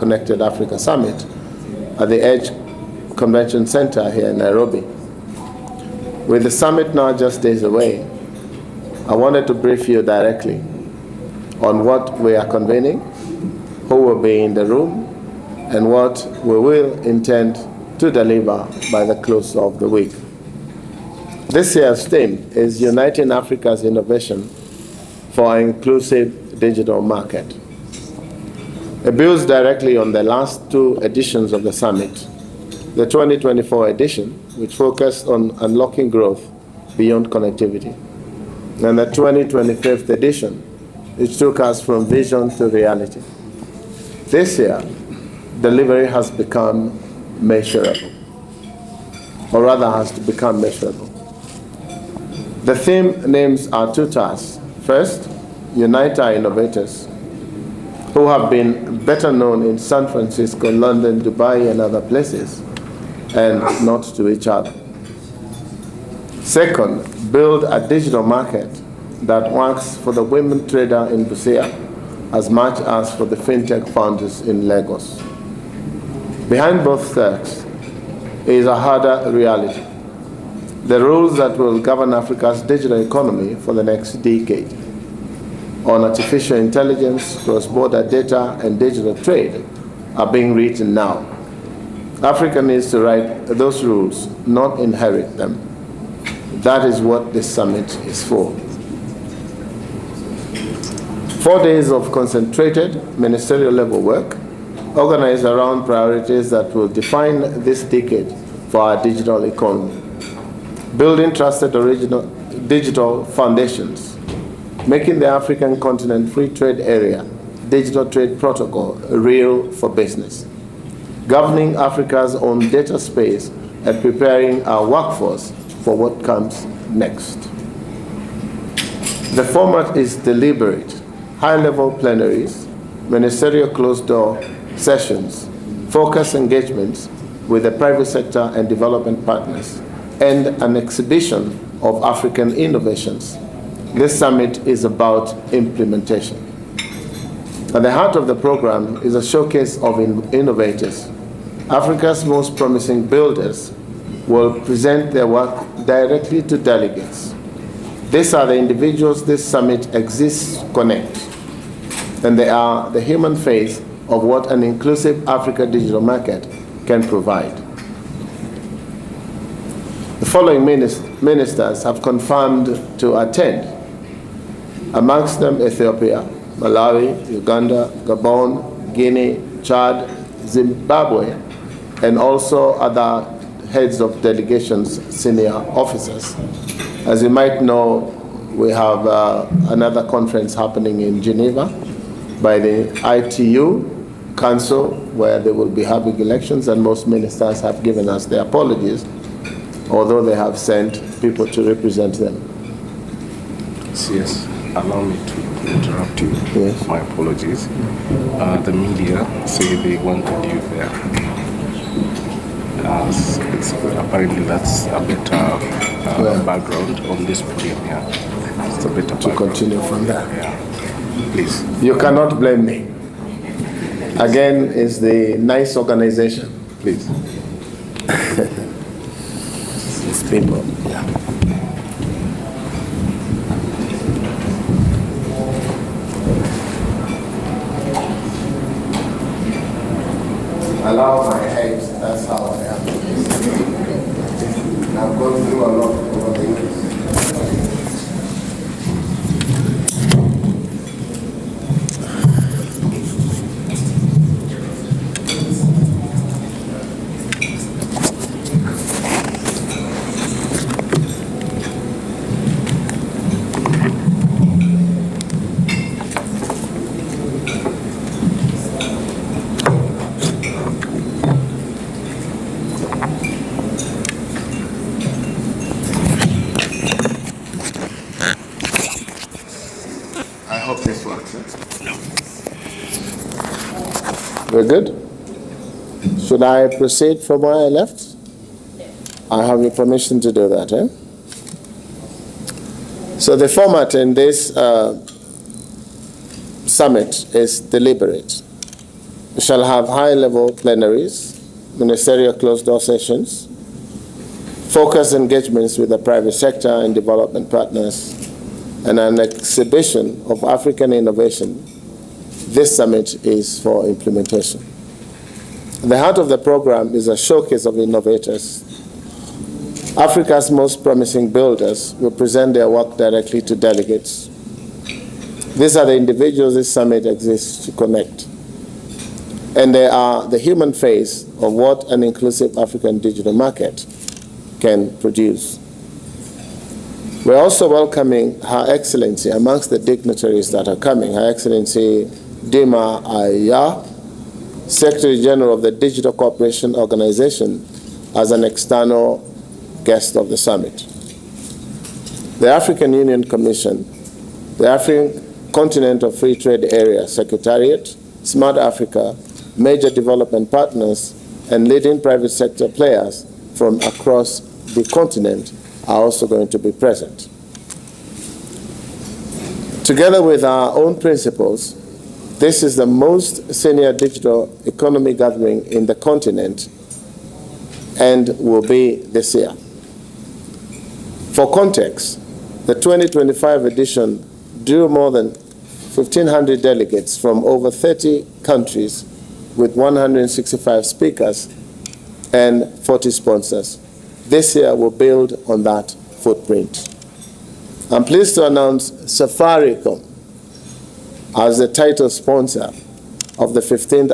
Connected Africa Summit at the Edge Convention Center here in Nairobi. With the summit now just days away, I wanted to brief you directly on what we are convening, who will be in the room, and what we will intend to deliver by the close of the week. This year's theme is Uniting Africa's Innovation for an Inclusive Digital Market. It builds directly on the last two editions of the summit, the 2024 edition, which focused on unlocking growth beyond connectivity, and the 2025 edition, which took us from vision to reality. This year, delivery has become measurable, or rather has to become measurable. The theme names our two tasks. First, unite our innovators, who have been better known in San Francisco, London, Dubai, and other places, and not to each other. Second, build a digital market that works for the women trader in Busia as much as for the fintech founders in Lagos. Behind both tasks is a harder reality: the rules that will govern Africa's digital economy for the next decade. On artificial intelligence, cross-border data, and digital trade are being written now. Africa needs to write those rules, not inherit them. That is what this summit is for. 4 days of concentrated ministerial level work organized around priorities that will define this decade for our digital economy. Building trusted original digital foundations, making the African continent free trade area digital trade protocol real for business, governing Africa's own data space, and preparing our workforce for what comes next. The format is deliberate: high-level plenaries, ministerial closed-door sessions, focus engagements with the private sector and development partners, and an exhibition of African innovations. This summit is about implementation. At the heart of the program is a showcase of innovators. Africa's most promising builders will present their work directly to delegates. These are the individuals this summit exists to connect, and they are the human face of what an inclusive Africa digital market can provide. The following ministers have confirmed to attend, amongst them Ethiopia, Malawi, Uganda, Gabon, Guinea, Chad, Zimbabwe, and also other heads of delegations, senior officers. As you might know, we have another conference happening in Geneva by the ITU Council, where they will be having elections, and most ministers have given us their apologies, although they have sent people to represent them. Yes, allow me to interrupt you. Yes. My apologies. The media say they wanted you there. Apparently that's a better background on this podium here. It's a better to continue from there. Yeah. Please. You cannot blame me. Again, it's the nice organization. Please. It's people. Yeah. Allow my head, that's how I am. I've gone through a lot over the years. We're good? Should I proceed from where I left? I have your permission to do that, eh? So the format in this summit is deliberate. We shall have high-level plenaries, ministerial closed-door sessions, focused engagements with the private sector and development partners, and an exhibition of African innovation. This summit is for implementation. The heart of the program is a showcase of innovators. Africa's most promising builders will present their work directly to delegates. These are the individuals this summit exists to connect. And they are the human face of what an inclusive African digital market can produce. We're also welcoming Her Excellency amongst the dignitaries that are coming, Her Excellency Dima Aya, Secretary General of the Digital Cooperation Organization, as an external guest of the summit. The African Union Commission, the African Continental Free Trade Area Secretariat, Smart Africa, major development partners, and leading private sector players from across the continent are also going to be present. Together with our own principals, this is the most senior digital economy gathering in the continent and will be this year. For context, the 2025 edition drew more than 1,500 delegates from over 30 countries with 165 speakers and 40 sponsors. This year will build on that footprint. I'm pleased to announce Safaricom as the title sponsor of the 15th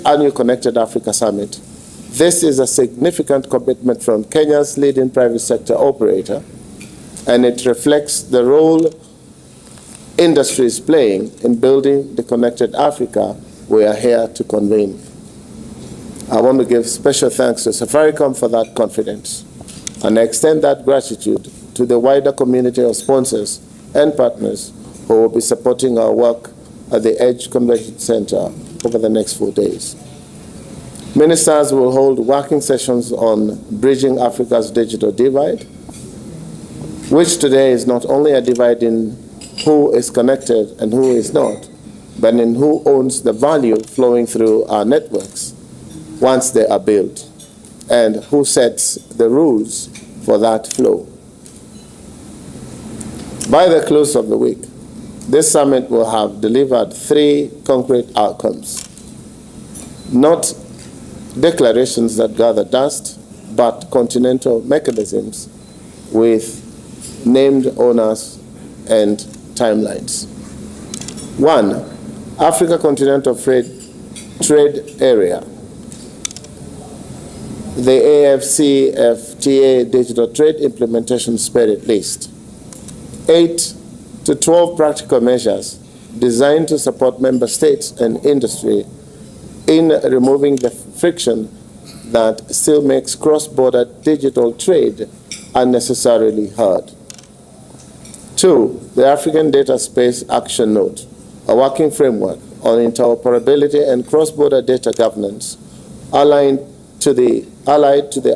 Annual Connected Africa Summit. This is a significant commitment from Kenya's leading private sector operator, and it reflects the role industry is playing in building the connected Africa we are here to convene. I want to give special thanks to Safaricom for that confidence, and I extend that gratitude to the wider community of sponsors and partners who will be supporting our work at the EDGE Convention Center over the next 4 days. Ministers will hold working sessions on bridging Africa's digital divide, which today is not only a divide in who is connected and who is not, but in who owns the value flowing through our networks once they are built, and who sets the rules for that flow. By the close of the week, this summit will have delivered 3 concrete outcomes. Not declarations that gather dust, but continental mechanisms with named owners and timelines. 1, Africa Continental Free Trade Area, the AFCFTA Digital Trade Implementation Spirit List. 8 to 12 practical measures designed to support member states and industry in removing the friction that still makes cross-border digital trade unnecessarily hard. 2, the African Data Space Action Note, a working framework on interoperability and cross-border data governance allied to the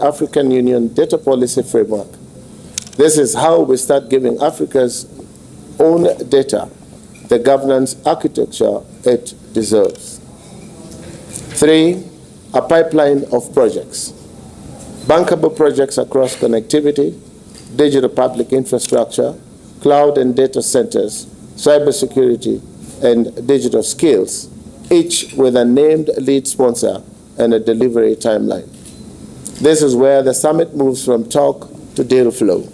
African Union Data Policy Framework. This is how we start giving Africa's own data the governance architecture it deserves. 3, a pipeline of projects. Bankable projects across connectivity, digital public infrastructure, cloud and data centers, cybersecurity, and digital skills, each with a named lead sponsor and a delivery timeline. This is where the summit moves from talk to deal flow.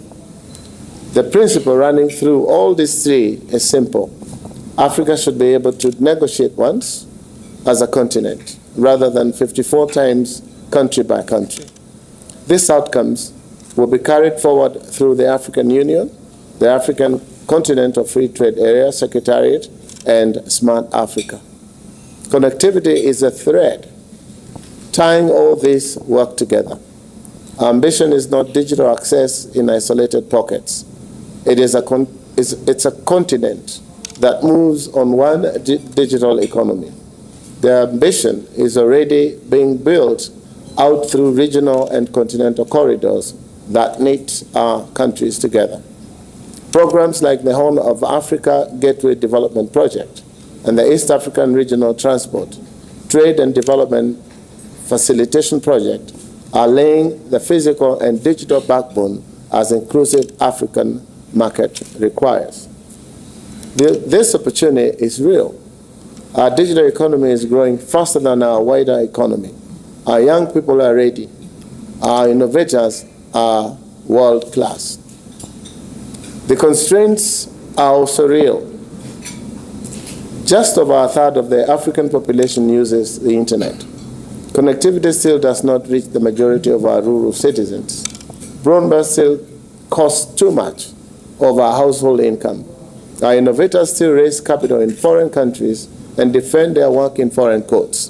The principle running through all these 3 is simple. Africa should be able to negotiate once as a continent, rather than 54 times country by country. These outcomes will be carried forward through the African Union, the African Continental Free Trade Area Secretariat, and Smart Africa. Connectivity is a thread tying all this work together. Our ambition is not digital access in isolated pockets. It's a continent that moves on one digital economy. The ambition is already being built out through regional and continental corridors that knit our countries together. Programs like the Horn of Africa Gateway Development Project and the East African Regional Transport, Trade and Development Facilitation Project are laying the physical and digital backbone as inclusive African market requires. This opportunity is real. Our digital economy is growing faster than our wider economy. Our young people are ready. Our innovators are world-class. The constraints are also real. Just over a third of the African population uses the internet. Connectivity still does not reach the majority of our rural citizens. Broadband still costs too much of our household income. Our innovators still raise capital in foreign countries and defend their work in foreign courts.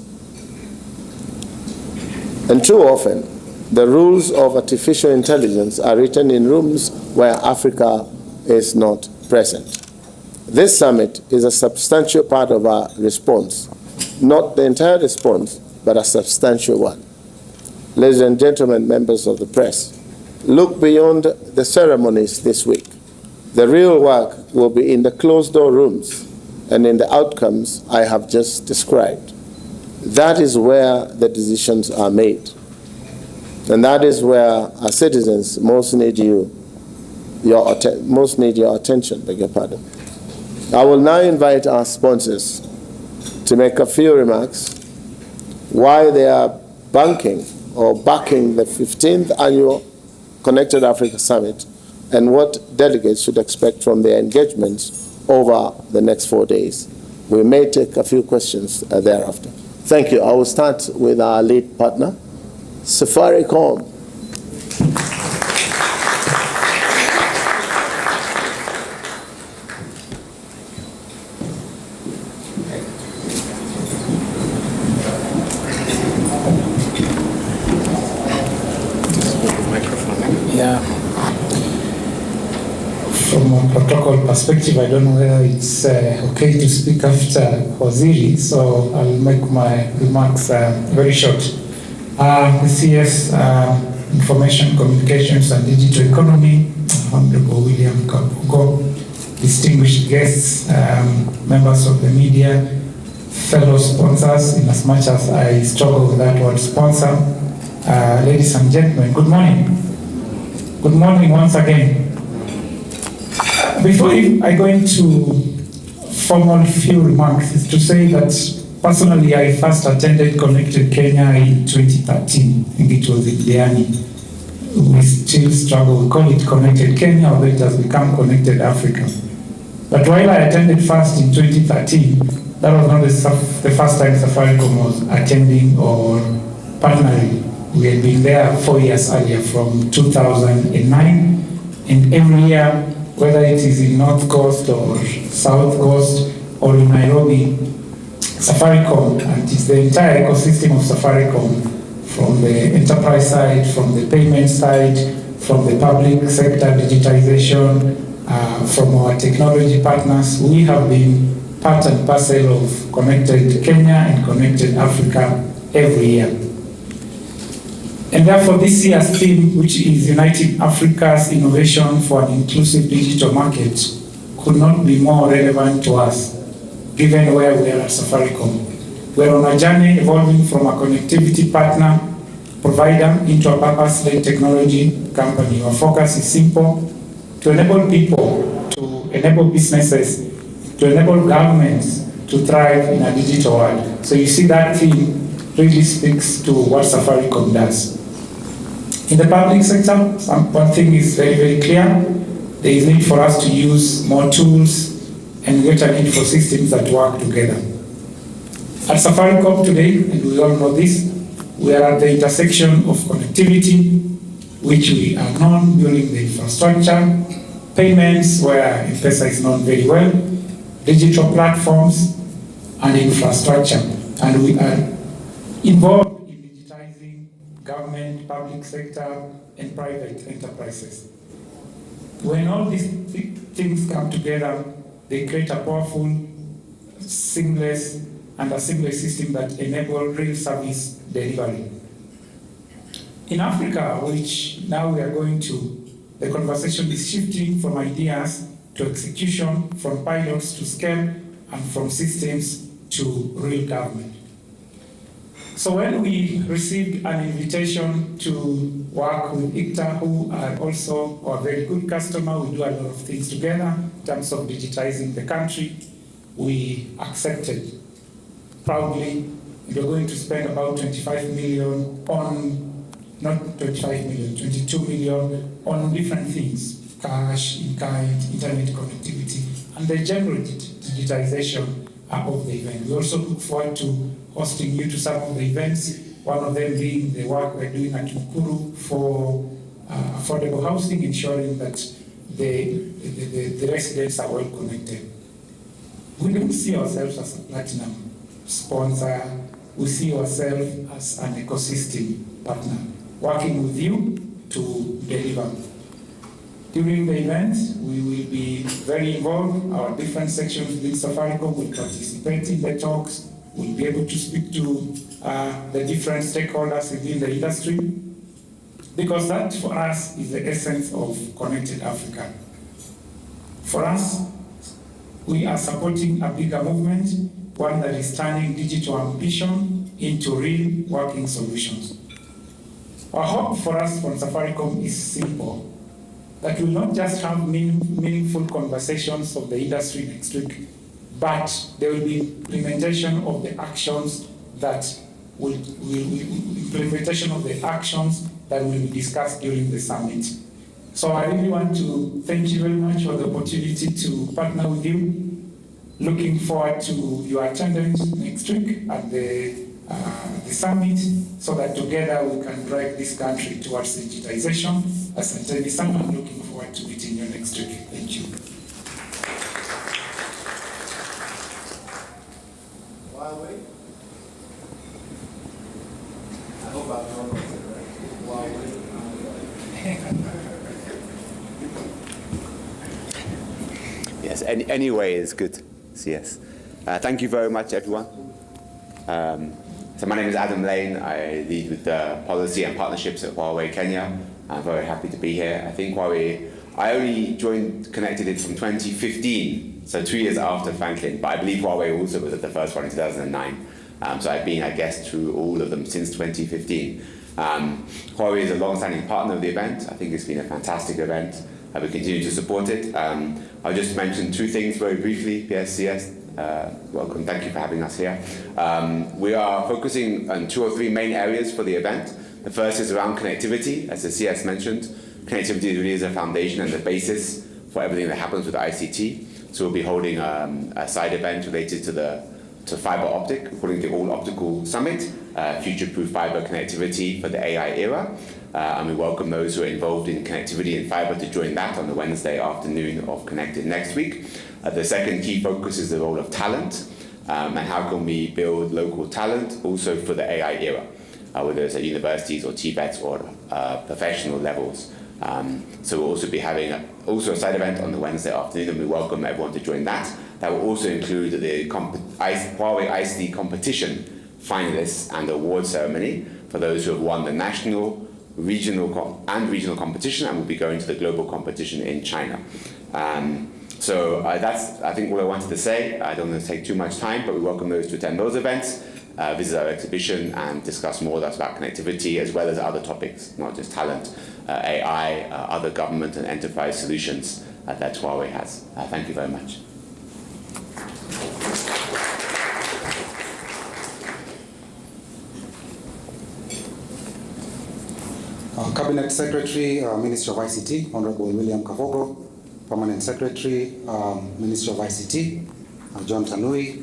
And too often, the rules of artificial intelligence are written in rooms where Africa is not present. This summit is a substantial part of our response, not the entire response, but a substantial one. Ladies and gentlemen, members of the press, look beyond the ceremonies this week. The real work will be in the closed-door rooms and in the outcomes I have just described. That is where the decisions are made. And that is where our citizens most need your attention, beg your pardon. I will now invite our sponsors to make a few remarks why they are backing the 15th annual Connected Africa Summit and what delegates should expect from their engagements over the next 4 days. We may take a few questions thereafter. Thank you. I will start with our lead partner, Safaricom. From a protocol perspective, I don't know whether it's okay to speak after Waziri, so I'll make my remarks very short. The CS Information Communications and Digital Economy, Honorable William Kabugo, distinguished guests, members of the media, fellow sponsors, in as much as I struggle with that word sponsor, ladies and gentlemen, good morning. Good morning once again. Before I go into formal few remarks, is to say that personally I first attended Connected Kenya in 2013. I think it was in Diani. We still struggle. We call it Connected Kenya, although it has become Connected Africa. But while I attended first in 2013, that was not the first time Safaricom was attending or partnering. We had been there 4 years earlier, from 2009, and every year, whether it is in North Coast or South Coast or in Nairobi, Safaricom, and it's the entire ecosystem of Safaricom, from the enterprise side, from the payment side, from the public sector digitization, from our technology partners, we have been part and parcel of Connected Kenya and Connected Africa every year. And therefore, this year's theme, which is Uniting Africa's Innovation for an Inclusive Digital Market, could not be more relevant to us, given where we are at Safaricom. We're on a journey evolving from a connectivity partner, provider, into a purpose-led technology company. Our focus is simple: to enable people, to enable businesses, to enable governments to thrive in a digital world. So you see, that theme really speaks to what Safaricom does. In the public sector, one thing is very, very clear. There is need for us to use more tools and greater need for systems that work together. At Safaricom today, and we all know this, we are at the intersection of connectivity, which we are known building the infrastructure, payments, where M-Pesa is known very well, digital platforms, and infrastructure. And we are involved government, public sector, and private enterprises. When all these things come together, they create a powerful, seamless system that enables real service delivery. In Africa, which now we are going to, the conversation is shifting from ideas to execution, from pilots to scale, and from systems to real government. So when we received an invitation to work with ICTA, who are also a very good customer, we do a lot of things together in terms of digitizing the country, we accepted proudly. We're going to spend about 25 million on, not 25 million, 22 million on different things, cash, in-kind, internet connectivity, and the general digitization of the event. We also look forward to hosting you to some of the events, one of them being the work we're doing at Mukuru for affordable housing, ensuring that the residents are well connected. We don't see ourselves as a platinum sponsor. We see ourselves as an ecosystem partner, working with you to deliver. During the event, we will be very involved. Our different sections within Safaricom will participate in the talks. We'll be able to speak to the different stakeholders within the industry, because that for us is the essence of Connected Africa. For us, we are supporting a bigger movement, one that is turning digital ambition into real working solutions. Our hope for us from Safaricom is simple, that we'll not just have meaningful conversations of the industry next week, but there will be implementation of the actions that will be discussed during the summit. So I really want to thank you very much for the opportunity to partner with you. Looking forward to your attendance next week at the summit, so that together we can drive this country towards digitization. Asanteni sana, I'm looking forward to meeting you next week. Thank you. Huawei. I hope I'm pronouncing it right. Huawei. Yes, anyway is good. So yes. Thank you very much, everyone. So my name is Adam Lane. I lead with the policy and partnerships at Huawei Kenya. I'm very happy to be here. I think Huawei, I only joined Connected in from 2015, so 2 years after Franklin, but I believe Huawei also was at the first one in 2009. So I've been, I guess, through all of them since 2015. Huawei is a long-standing partner of the event. I think it's been a fantastic event. We continue to support it. I'll just mention two things very briefly. PSCS, welcome, thank you for having us here. We are focusing on 2 or 3 main areas for the event. The first is around connectivity, as the CS mentioned. Connectivity really is a foundation and the basis for everything that happens with ICT. So we'll be holding a side event related to fiber optic, according to All Optical Summit, future-proof fiber connectivity for the AI era. And we welcome those who are involved in connectivity and fiber to join that on the Wednesday afternoon of Connected next week. The second key focus is the role of talent, and how can we build local talent also for the AI era, whether it's at universities or TVETs or professional levels. So we'll also be having also a side event on the Wednesday afternoon, and we welcome everyone to join that. That will also include the Huawei ICT competition finalists and award ceremony for those who have won the national, regional competition, and will be going to the global competition in China. So that's, I think, all I wanted to say. I don't want to take too much time, but we welcome those to attend those events, visit our exhibition, and discuss more about connectivity, as well as other topics, not just talent, AI, other government and enterprise solutions that Huawei has. Thank you very much. Cabinet Secretary, Minister of ICT, Honorable William Kavogo, Permanent Secretary, Minister of ICT, John Tanui,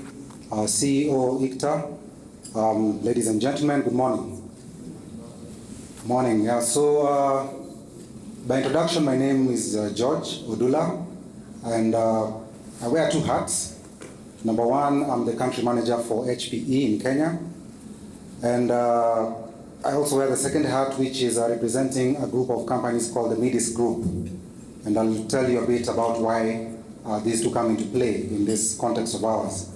CEO ICTA. Ladies and gentlemen, good morning. Morning. By introduction, my name is George Odula, and I wear 2 hats. Number 1, I'm the country manager for HPE in Kenya, and I also wear the second hat, which is representing a group of companies called the Midis Group. And I'll tell you a bit about why these two come into play in this context of ours.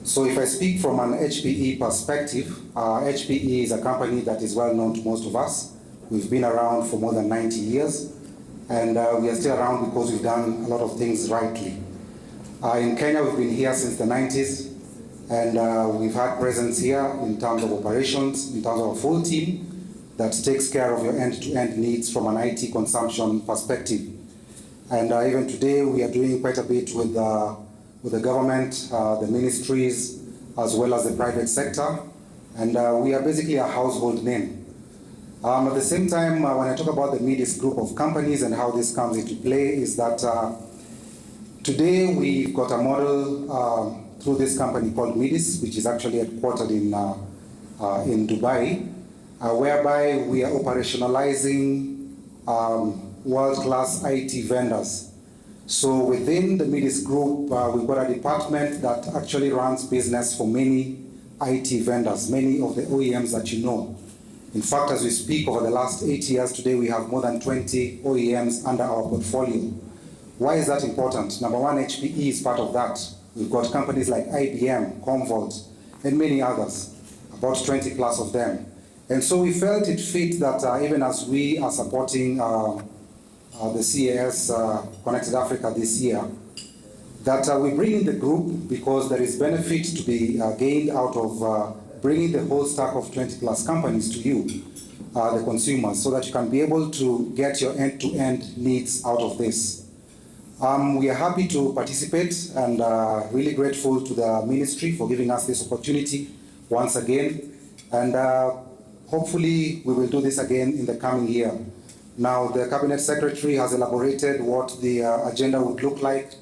So if I speak from an HPE perspective, HPE is a company that is well known to most of us. We've been around for more than 90 years, and we are still around because we've done a lot of things rightly. In Kenya, we've been here since the 90s, and we've had presence here in terms of operations, in terms of a full team that takes care of your end-to-end needs from an IT consumption perspective. And even today, we are doing quite a bit with the government, the ministries, as well as the private sector, and we are basically a household name. At the same time, when I talk about the Midis group of companies and how this comes into play, is that today we've got a model through this company called Midis, which is actually headquartered in Dubai, whereby we are operationalizing world-class IT vendors. So within the Midis group, we've got a department that actually runs business for many IT vendors, many of the OEMs that you know. In fact, as we speak, over the last 8 years, today we have more than 20 OEMs under our portfolio. Why is that important? Number one, HPE is part of that. We've got companies like IBM, Commvault, and many others, about 20 plus of them. And so we felt it fit that even as we are supporting the CAS Connected Africa this year, that we bring in the group because there is benefit to be gained out of bringing the whole stack of 20 plus companies to you, the consumers, so that you can be able to get your end-to-end needs out of this. We are happy to participate and really grateful to the ministry for giving us this opportunity once again. And hopefully we will do this again in the coming year. Now, the Cabinet Secretary has elaborated what the agenda would look like.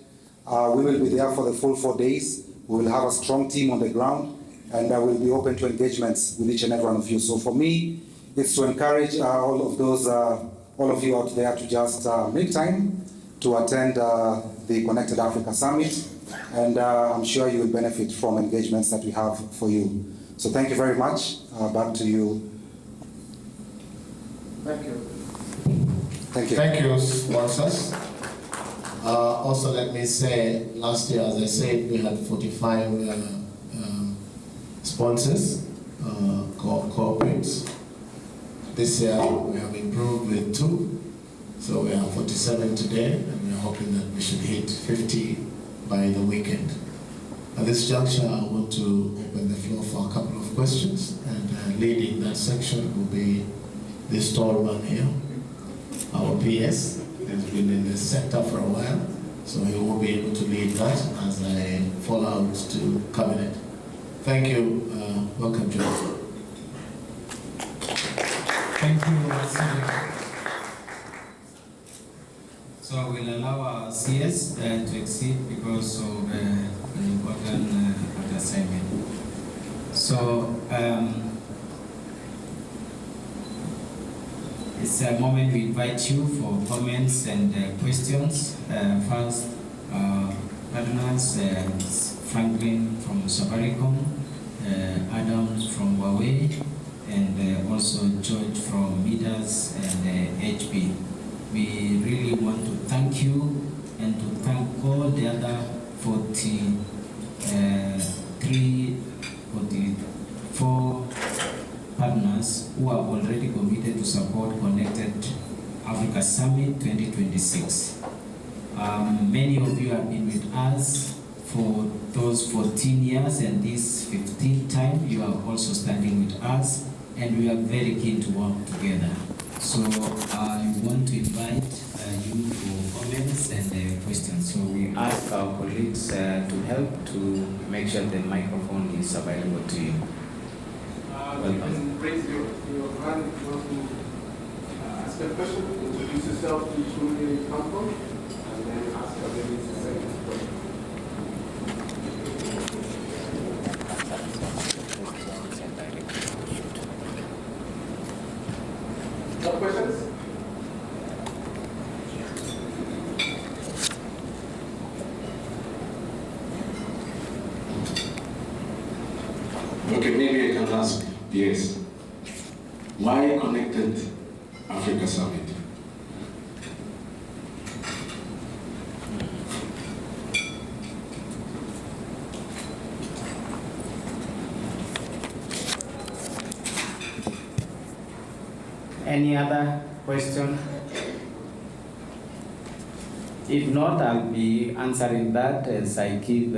We will be there for the full 4 days. We will have a strong team on the ground, and I will be open to engagements with each and every one of you. So for me, it's to encourage all of you out there to just make time to attend the Connected Africa Summit, and I'm sure you will benefit from engagements that we have for you. So thank you very much. Back to you. Thank you. Thank you. Thank you, sponsors. Also, let me say, last year, as I said, we had 45 sponsors, corporates. This year, we have improved with 2. So we have 47 today, and we're hoping that we should hit 50 by the weekend. At this juncture, I want to open the floor for a couple of questions, and leading that section will be this tall man here, our PS. He's been in this sector for a while, so he will be able to lead that as I fall out to cabinet. Thank you. Welcome, John. Thank you, Sir. So we'll allow our CS to exceed because of an important assignment. So it's a moment we invite you for comments and questions. First, partners, Franklin from Safaricom, Adams from Huawei, and also George from Midas and HP. We really want to thank you and to thank all the other 44 partners who have already committed to support Connected Africa Summit 2026. Many of you have been with us for those 14 years, and this 15th time you are also standing with us, and we are very keen to work together. So I want to invite you for comments and questions. So we ask our colleagues to help to make sure the microphone is available to you. Raise your hand if you want to ask a question. Introduce yourself, please show me where you come from, and then ask your second question. No questions? Okay, maybe I can ask. Yes. Why Connected Africa Summit? Any other question? If not, I'll be answering that as I give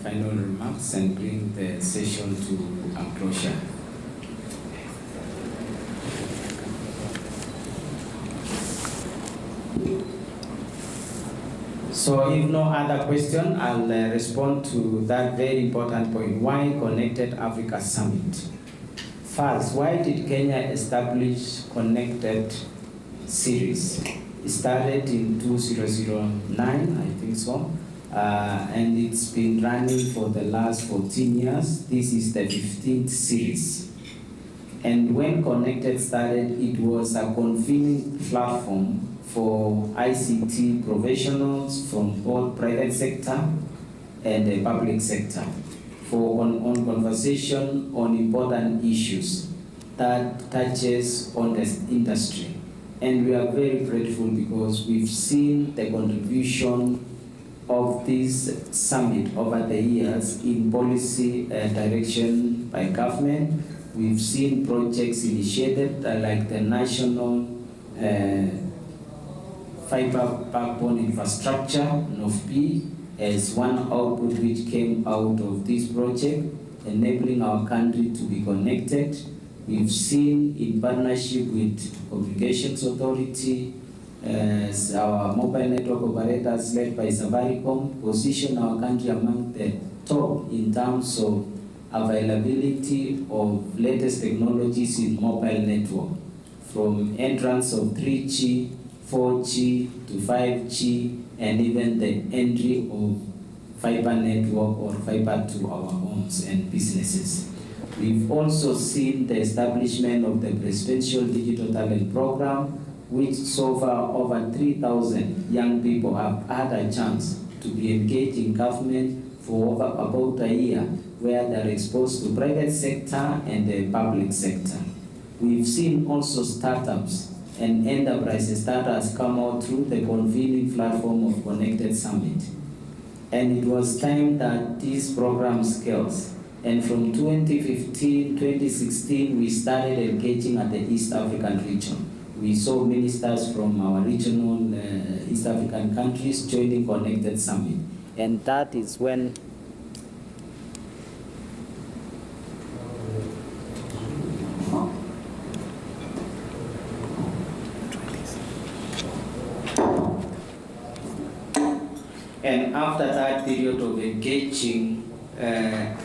final remarks and bring the session to a closure. So if no other question, I'll respond to that very important point. Why Connected Africa Summit? First, why did Kenya establish Connected Series? It started in 2009, I think so, and it's been running for the last 14 years. This is the 15th series. And when Connected started, it was a convening platform for ICT professionals from both private sector and the public sector for on conversation on important issues that touches on the industry. And we are very grateful because we've seen the contribution of this summit over the years in policy direction by government. We've seen projects initiated like the national fiber backbone infrastructure, NOFP, as one output which came out of this project, enabling our country to be connected. We've seen in partnership with Communications Authority, as our mobile network operators led by Safaricom position our country among the top in terms of availability of latest technologies in mobile network, from entrance of 3G, 4G to 5G, and even the entry of fiber network or fiber to our homes and businesses. We've also seen the establishment of the Presidential Digital Talent Program, which so far over 3,000 young people have had a chance to be engaged in government for over about a year, where they're exposed to private sector and the public sector. We've seen also startups and enterprises that has come out through the convening platform of Connected Summit. And it was time that this program scales. And from 2015, 2016, we started engaging at the East African region. We saw ministers from our regional East African countries joining Connected Summit. And that is when and after that period of engaging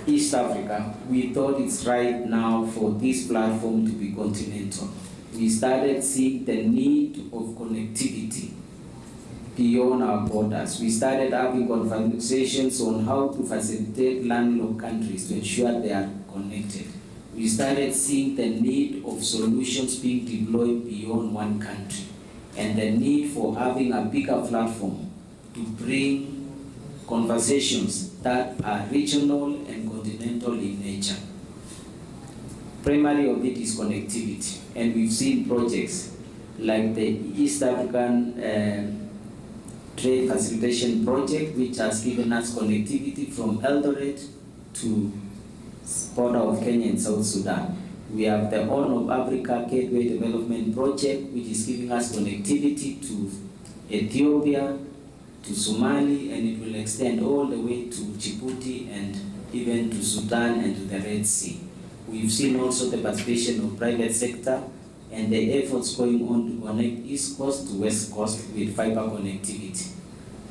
East Africa, we thought it's right now for this platform to be continental. We started seeing the need of connectivity beyond our borders. We started having conversations on how to facilitate landlocked countries to ensure they are connected. We started seeing the need of solutions being deployed beyond one country, and the need for having a bigger platform to bring conversations that are regional and continental in nature. Primary of it is connectivity, and we've seen projects like the East African Trade Facilitation Project, which has given us connectivity from Eldoret to border of Kenya and South Sudan. We have the Horn of Africa Gateway Development Project, which is giving us connectivity to Ethiopia, to Somali, and it will extend all the way to Djibouti and even to Sudan and to the Red Sea. We've seen also the participation of private sector and the efforts going on to connect East Coast to West Coast with fiber connectivity.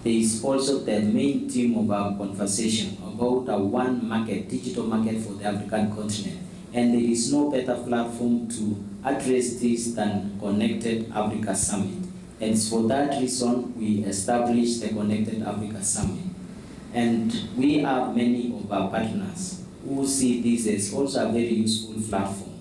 There is also the main theme of our conversation about a one market, digital market for the African continent. And there is no better platform to address this than Connected Africa Summit. And it's for that reason we established the Connected Africa Summit. And we have many of our partners who see this as also a very useful platform.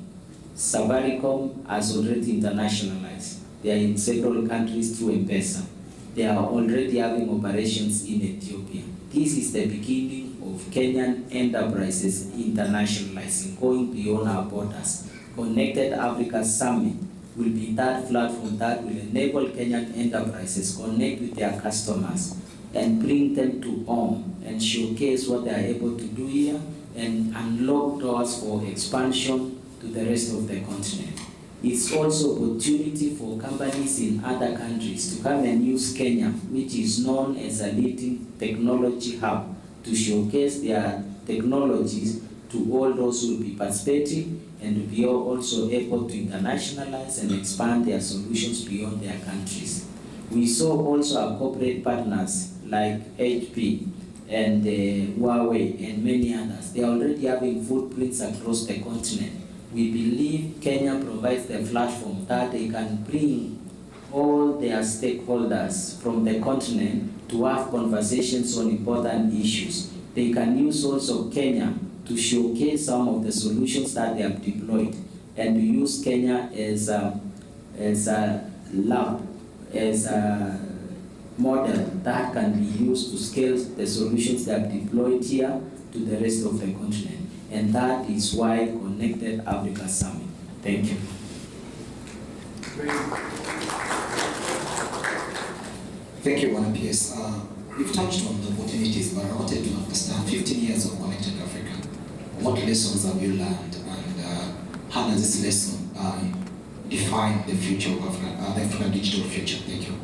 Safaricom has already internationalized. They are in several countries through M-Pesa. They are already having operations in Ethiopia. This is the beginning of Kenyan enterprises internationalizing, going beyond our borders. Connected Africa Summit will be that platform that will enable Kenyan enterprises connect with their customers and bring them to home and showcase what they are able to do here and unlock doors for expansion to the rest of the continent. It's also opportunity for companies in other countries to come and use Kenya, which is known as a leading technology hub, to showcase their technologies to all those who will be participating, and to be also able to internationalize and expand their solutions beyond their countries. We saw also our corporate partners like HP and Huawei and many others. They are already having footprints across the continent. We believe Kenya provides the platform that they can bring all their stakeholders from the continent to have conversations on important issues. They can use also Kenya to showcase some of the solutions that they have deployed, and to use Kenya as a lab, as a model that can be used to scale the solutions they have deployed here to the rest of the continent. And that is why Connected Africa Summit. Thank you. Thank you, Bwana PS. You've touched on the opportunities, but I wanted to understand 15 years of Connected Africa. What lessons have you learned, and how does this lesson define the future of Africa, the African digital future? Thank you.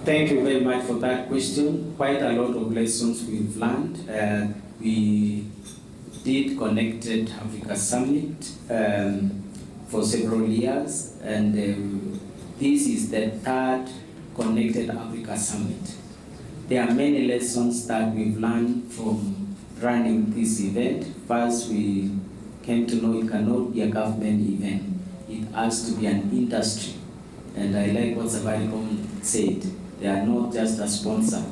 Thank you very much for that question. Quite a lot of lessons we've learned. We did Connected Africa Summit for several years, and this is the third Connected Africa Summit. There are many lessons that we've learned from running this event. First, we came to know it cannot be a government event. It has to be an industry. And I like what Safaricom said. They are not just a sponsor,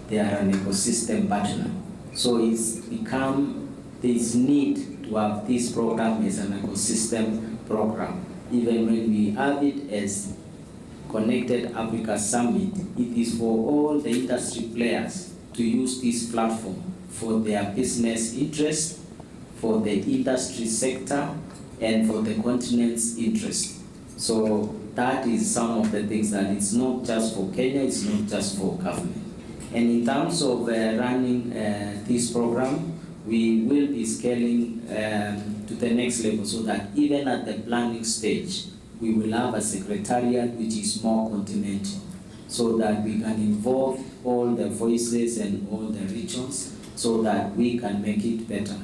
they are an ecosystem partner. So it's become this need to have this program as an ecosystem program. Even when we have it as Connected Africa Summit, it is for all the industry players to use this platform for their business interest, for the industry sector, and for the continent's interest. So that is some of the things that it's not just for Kenya, it's not just for government. And in terms of running this program, we will be scaling to the next level, so that even at the planning stage, we will have a secretariat which is more continental, so that we can involve all the voices and all the regions, so that we can make it better.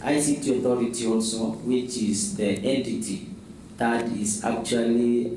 ICT Authority also, which is the entity that is actually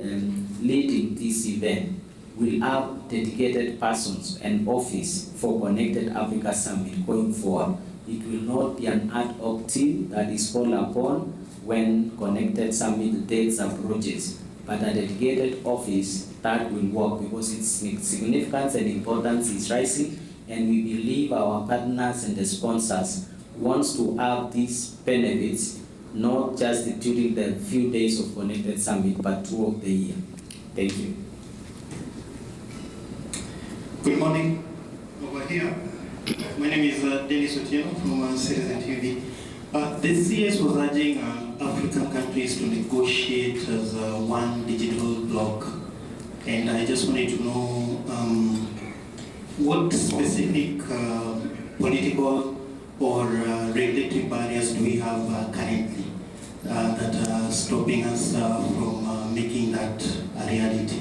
leading this event, will have dedicated persons and office for Connected Africa Summit going forward. It will not be an ad hoc team that is called upon when Connected Summit dates approaches, but a dedicated office that will work, because its significance and importance is rising, and we believe our partners and the sponsors wants to have these benefits, not just during the few days of Connected Summit, but throughout the year. Thank you. Good morning. Over here. My name is Dennis Otieno from Citizen TV. The CS was urging African countries to negotiate as one digital bloc, and I just wanted to know what specific political or regulatory barriers do we have currently that are stopping us from making that a reality?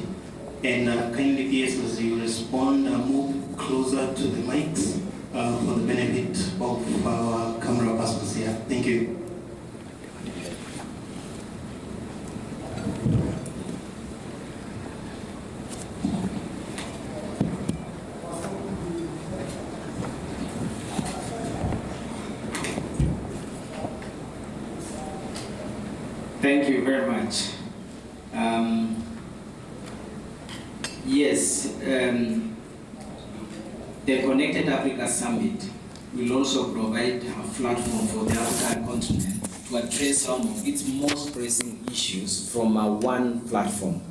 And kindly, PS, as you respond, move closer to the mics for the benefit of our camera persons here. Thank you. Thank you very much. Yes, the Connected Africa Summit will also provide a platform for the African continent to address some of its most pressing issues from one platform.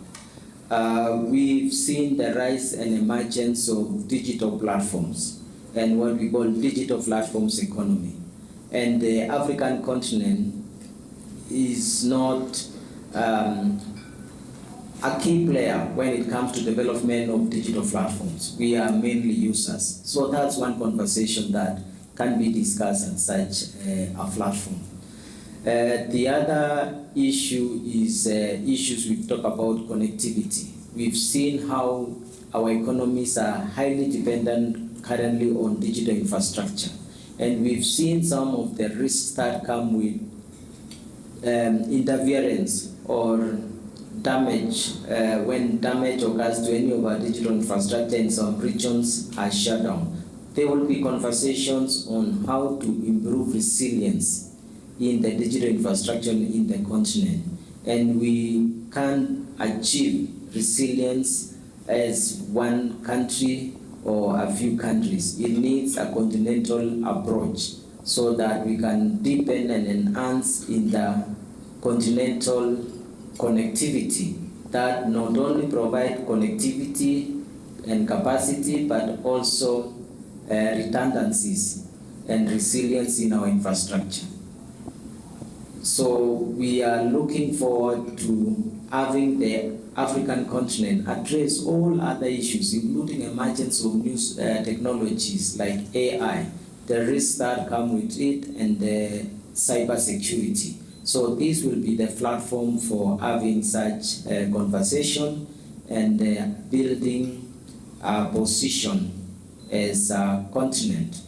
We've seen the rise and emergence of digital platforms and what we call digital platforms economy. And the African continent is not a key player when it comes to development of digital platforms. We are mainly users. So that's one conversation that can be discussed at such a platform. The other issue is issues we talk about connectivity. We've seen how our economies are highly dependent currently on digital infrastructure. And we've seen some of the risks that come with interference or damage when damage occurs to any of our digital infrastructure in some regions are shut down. There will be conversations on how to improve resilience in the digital infrastructure in the continent. And we can achieve resilience as one country or a few countries. It needs a continental approach so that we can deepen and enhance in the continental connectivity that not only provide connectivity and capacity, but also redundancies and resilience in our infrastructure. So we are looking forward to having the African continent address all other issues, including emergence of new technologies like AI, the risks that come with it, and the cyber security. So this will be the platform for having such a conversation and building our position as a continent.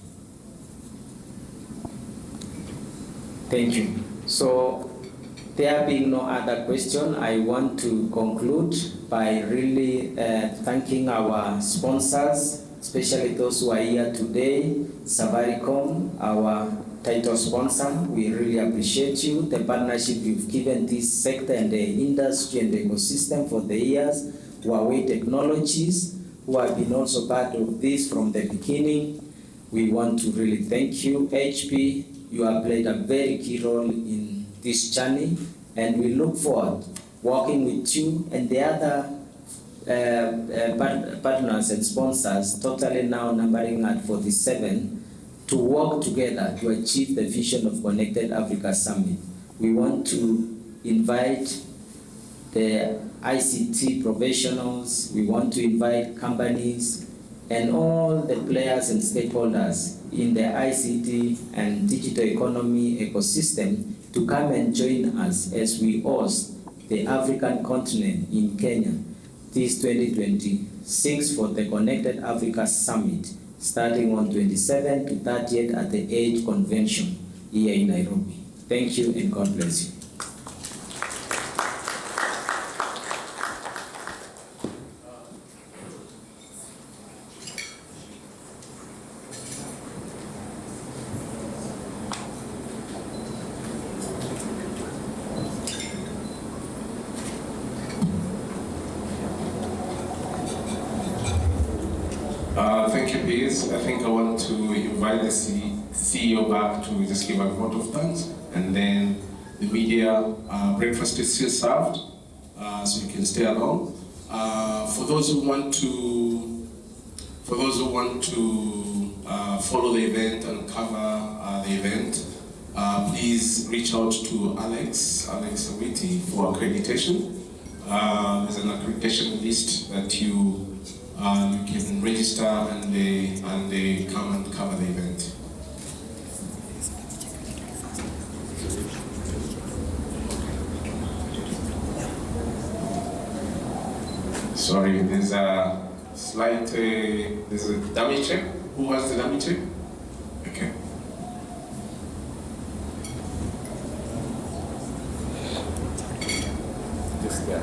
Thank you. So there being no other question, I want to conclude by really thanking our sponsors, especially those who are here today. Safaricom, our title sponsor, we really appreciate you, the partnership you've given this sector and the industry and the ecosystem for the years. Huawei Technologies, who have been also part of this from the beginning, we want to really thank you. HP, you have played a very key role in this journey, and we look forward working with you and the other partners and sponsors, totally now numbering at 47, to work together to achieve the vision of Connected Africa Summit. We want to invite the ICT professionals, we want to invite companies and all the players and stakeholders in the ICT and digital economy ecosystem to come and join us as we host the African continent in Kenya this 2026 for the Connected Africa Summit, starting on 27th to 30th at the Age Convention here in Nairobi. Thank you and God bless you. Thank you, Piers. I think I want to invite the CEO back to just give a vote of thanks, and then the media breakfast is still served, so you can stay along. For those who want to follow the event and cover the event, please reach out to Alex Awiti for accreditation. There's an accreditation list that you can register and they come and cover the event. Sorry, there's a slight, there's a dummy check. Who has the dummy check? Okay. Just there.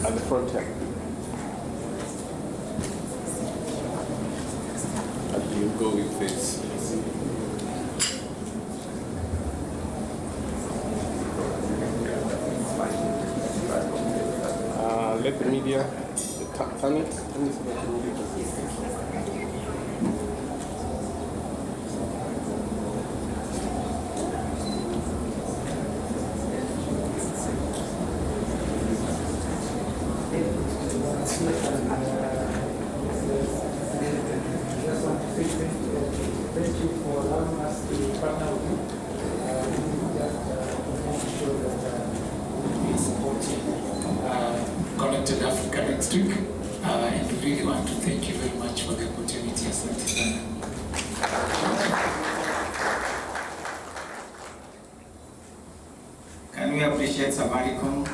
At the front here. And you go with this. Let the media turn it. Thank you for allowing us to partner with you. Just making sure that we supporting Connected Africa next week. And we really want to thank you very much for the opportunity. Asante sana. appreciate Safaricom.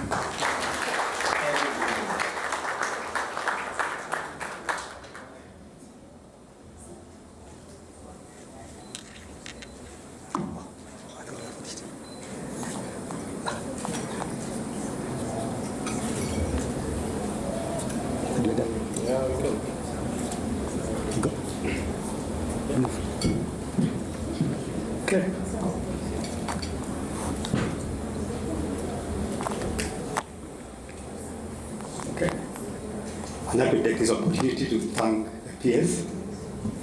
Okay. Okay. I'd like to take this opportunity to thank the PS,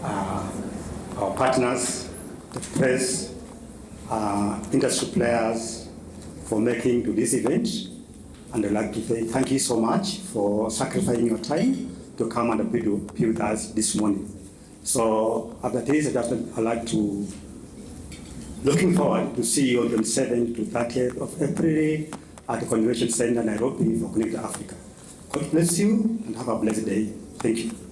our partners, the press, industry players for making to this event. And I'd like to say thank you so much for sacrificing your time to come and be with us this morning. So after this, I'd like to looking forward to see you on 27th to 30th of April at the Convention Center, Nairobi, for Connect Africa. God bless you and have a blessed day. Thank you.